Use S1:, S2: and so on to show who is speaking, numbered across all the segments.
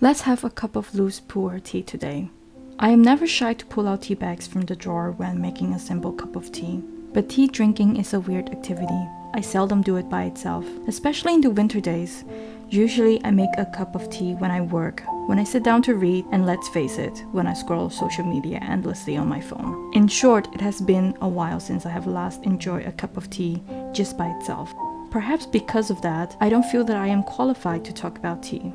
S1: Let's have a cup of loose pu'erh tea today. I am never shy to pull out tea bags from the drawer when making a simple cup of tea. But tea drinking is a weird activity. I seldom do it by itself, especially in the winter days. Usually I make a cup of tea when I work, when I sit down to read, and let's face it, when I scroll social media endlessly on my phone. In short, it has been a while since I have last enjoyed a cup of tea just by itself. Perhaps because of that, I don't feel that I am qualified to talk about tea.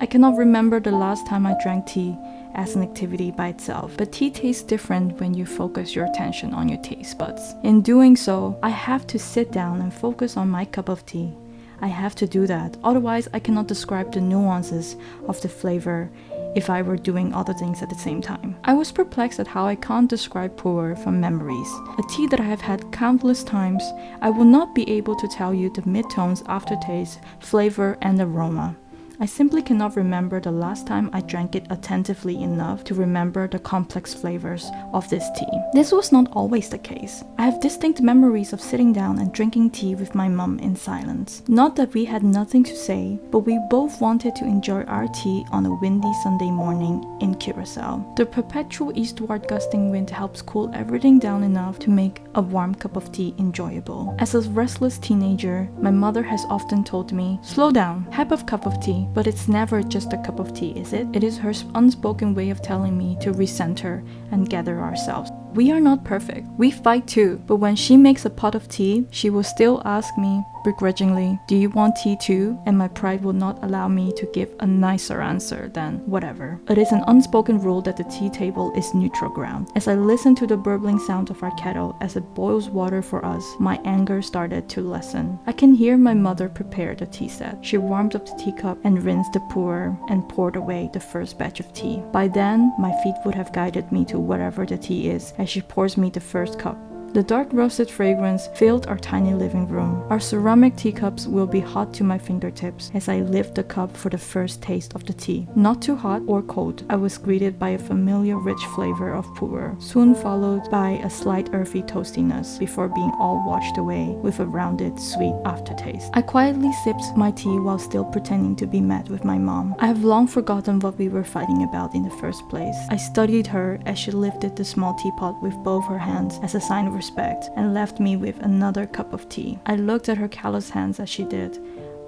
S1: I cannot remember the last time I drank tea as an activity by itself, but tea tastes different when you focus your attention on your taste buds. In doing so, I have to sit down and focus on my cup of tea. I have to do that, otherwise I cannot describe the nuances of the flavor if I were doing other things at the same time. I was perplexed at how I can't describe pu'erh from memories. A tea that I have had countless times, I will not be able to tell you the mid-tones, aftertaste, flavor, and aroma. I simply cannot remember the last time I drank it attentively enough to remember the complex flavors of this tea. This was not always the case. I have distinct memories of sitting down and drinking tea with my mum in silence. Not that we had nothing to say, but we both wanted to enjoy our tea on a windy Sunday morning in Curaçao. The perpetual eastward gusting wind helps cool everything down enough to make a warm cup of tea enjoyable. As a restless teenager, my mother has often told me, "Slow down, have a cup of tea." But it's never just a cup of tea, is it? It is her unspoken way of telling me to recenter and gather ourselves. We are not perfect. We fight too. But when she makes a pot of tea, she will still ask me, begrudgingly, "Do you want tea too?" And my pride will not allow me to give a nicer answer than whatever. It is an unspoken rule that the tea table is neutral ground. As I listen to the burbling sound of our kettle as it boils water for us, my anger started to lessen. I can hear my mother prepare the tea set. She warmed up the teacup and rinsed the pu'erh and poured away the first batch of tea. By then, my feet would have guided me to whatever the tea is as she pours me the first cup. The dark roasted fragrance filled our tiny living room. Our ceramic teacups will be hot to my fingertips as I lift the cup for the first taste of the tea. Not too hot or cold, I was greeted by a familiar rich flavor of pu'erh, soon followed by a slight earthy toastiness before being all washed away with a rounded, sweet aftertaste. I quietly sipped my tea while still pretending to be mad with my mom. I have long forgotten what we were fighting about in the first place. I studied her as she lifted the small teapot with both her hands as a sign of respect and left me with another cup of tea. I looked at her callous hands as she did,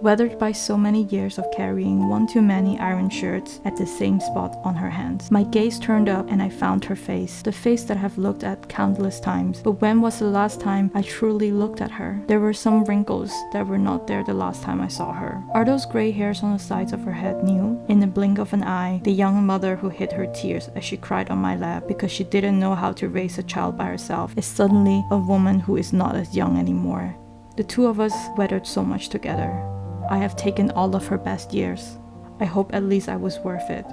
S1: weathered by so many years of carrying one too many iron shirts at the same spot on her hands. My gaze turned up and I found her face, the face that I have looked at countless times. But when was the last time I truly looked at her? There were some wrinkles that were not there the last time I saw her. Are those gray hairs on the sides of her head new? In the blink of an eye, the young mother who hid her tears as she cried on my lap because she didn't know how to raise a child by herself is suddenly a woman who is not as young anymore. The two of us weathered so much together. I have taken all of her best years. I hope at least I was worth it.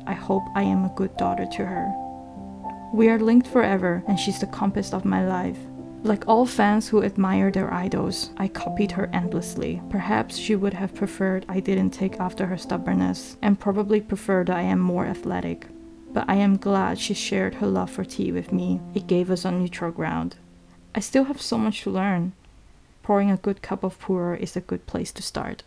S1: I hope I am a good daughter to her. We are linked forever, and she's the compass of my life. Like all fans who admire their idols, I copied her endlessly. Perhaps she would have preferred I didn't take after her stubbornness, and probably preferred I am more athletic. But I am glad she shared her love for tea with me. It gave us a neutral ground. I still have so much to learn. Pouring a good cup of pu'erh is a good place to start.